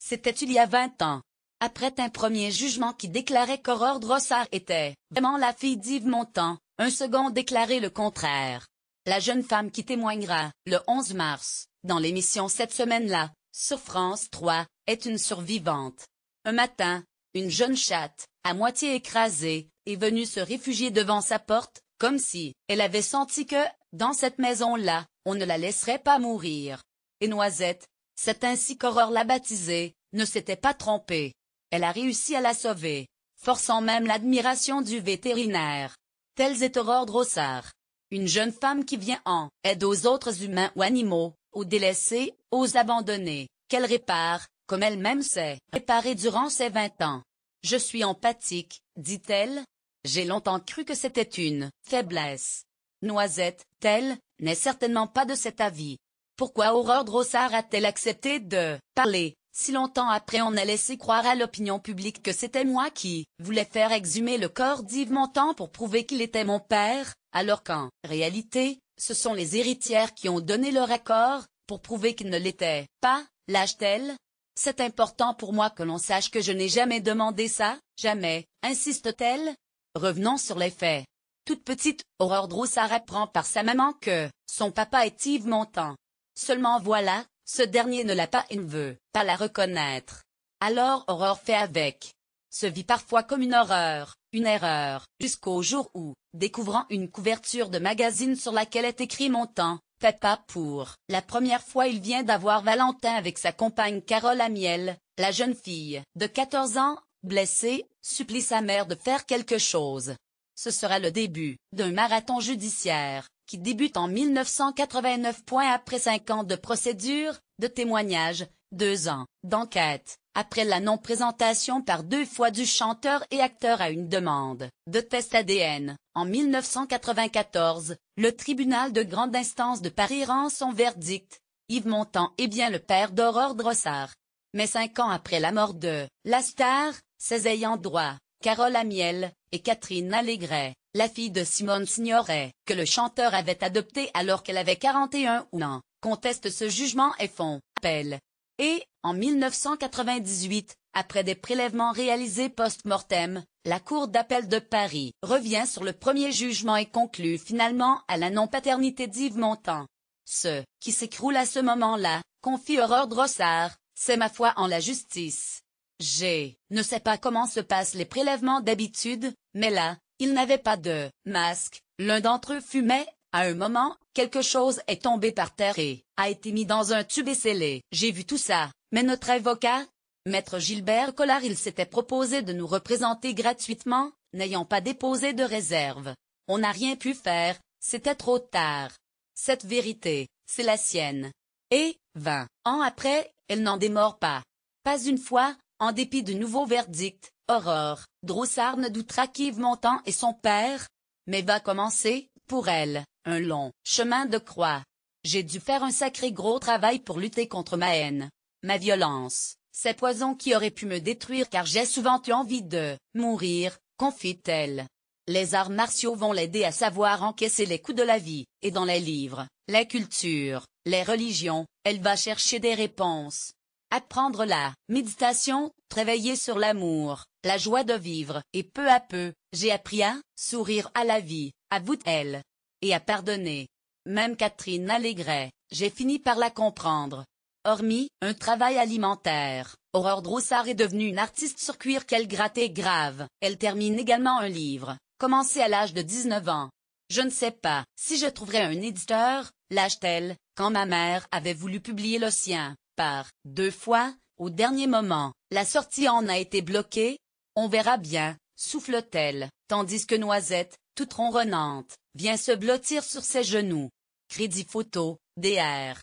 C'était il y a 20 ans. Après un premier jugement qui déclarait qu'Aurore Drossard était vraiment la fille d'Yves Montand, un second déclarait le contraire. La jeune femme qui témoignera, le 11 mars, dans l'émission Cette semaine-là, sur France 3, est une survivante. Un matin, une jeune chatte, à moitié écrasée, est venue se réfugier devant sa porte, comme si elle avait senti que, dans cette maison-là, on ne la laisserait pas mourir. Et Noisette, c'est ainsi qu'Aurore l'a baptisée, ne s'était pas trompée. Elle a réussi à la sauver, forçant même l'admiration du vétérinaire. Telle est Aurore Drossard. Une jeune femme qui vient en aide aux autres humains ou animaux, aux délaissés, aux abandonnés, qu'elle répare, comme elle-même s'est réparée durant ses 20 ans. Je suis empathique, dit-elle. J'ai longtemps cru que c'était une faiblesse. Noisette, telle, n'est certainement pas de cet avis. Pourquoi Aurore Drossard a-t-elle accepté de parler? Si longtemps après on a laissé croire à l'opinion publique que c'était moi qui voulais faire exhumer le corps d'Yves Montand pour prouver qu'il était mon père, alors qu'en réalité, ce sont les héritières qui ont donné leur accord pour prouver qu'il ne l'était pas, lâche-t-elle? C'est important pour moi que l'on sache que je n'ai jamais demandé ça, jamais, insiste-t-elle. Revenons sur les faits. Toute petite, Aurore Drossard apprend par sa maman que son papa est Yves Montand. Seulement voilà, ce dernier ne l'a pas et ne veut pas la reconnaître. Alors Aurore fait avec. Se vit parfois comme une horreur, une erreur, jusqu'au jour où, découvrant une couverture de magazine sur laquelle est écrit Montand, papa pour la première fois il vient d'avoir Valentin avec sa compagne Carole Amiel, la jeune fille de 14 ans, blessée, supplie sa mère de faire quelque chose. Ce sera le début d'un marathon judiciaire qui débute en 1989. Après 5 ans de procédure, de témoignages, 2 ans d'enquête, après la non-présentation par 2 fois du chanteur et acteur à une demande de test ADN, en 1994, le tribunal de grande instance de Paris rend son verdict. Yves Montand est bien le père d'Aurore Drossard. Mais 5 ans après la mort de la star, ses ayants droit, Carole Amiel, et Catherine Allégret, la fille de Simone Signoret, que le chanteur avait adoptée alors qu'elle avait 41 ans, contestent ce jugement et font appel. Et, en 1998, après des prélèvements réalisés post-mortem, la Cour d'appel de Paris revient sur le premier jugement et conclut finalement à la non-paternité d'Yves Montand. Ce qui s'écroule à ce moment-là, confie Aurore Drossard, c'est ma foi en la justice. Je ne sais pas comment se passent les prélèvements d'habitude, mais là, ils n'avaient pas de masque, l'un d'entre eux fumait, à un moment, quelque chose est tombé par terre et a été mis dans un tube et scellé. J'ai vu tout ça, mais notre avocat, Maître Gilbert Collard, il s'était proposé de nous représenter gratuitement, n'ayant pas déposé de réserve. On n'a rien pu faire, c'était trop tard. Cette vérité, c'est la sienne. Et, 20 ans après, elle n'en démord pas. Pas une fois, en dépit du nouveau verdict, Aurore Drossard ne doutera qu'Yves Montand est son père. Mais va commencer, pour elle, un long chemin de croix. J'ai dû faire un sacré gros travail pour lutter contre ma haine, ma violence, ces poisons qui auraient pu me détruire car j'ai souvent eu envie de mourir, confie-t-elle. Les arts martiaux vont l'aider à savoir encaisser les coups de la vie, et dans les livres, la culture, les religions, elle va chercher des réponses. Apprendre la méditation, travailler sur l'amour, la joie de vivre, et peu à peu, j'ai appris à sourire à la vie, avoue-t-elle, et à pardonner. Même Catherine Allégret, j'ai fini par la comprendre. Hormis un travail alimentaire, Aurore Drossard est devenue une artiste sur cuir qu'elle grattait grave. Elle termine également un livre, commencé à l'âge de 19 ans. Je ne sais pas si je trouverai un éditeur, lâche-t-elle, quand ma mère avait voulu publier le sien. Par 2 fois, au dernier moment, la sortie en a été bloquée. On verra bien, souffle-t-elle, tandis que Noisette, toute ronronnante, vient se blottir sur ses genoux. Crédit photo, DR.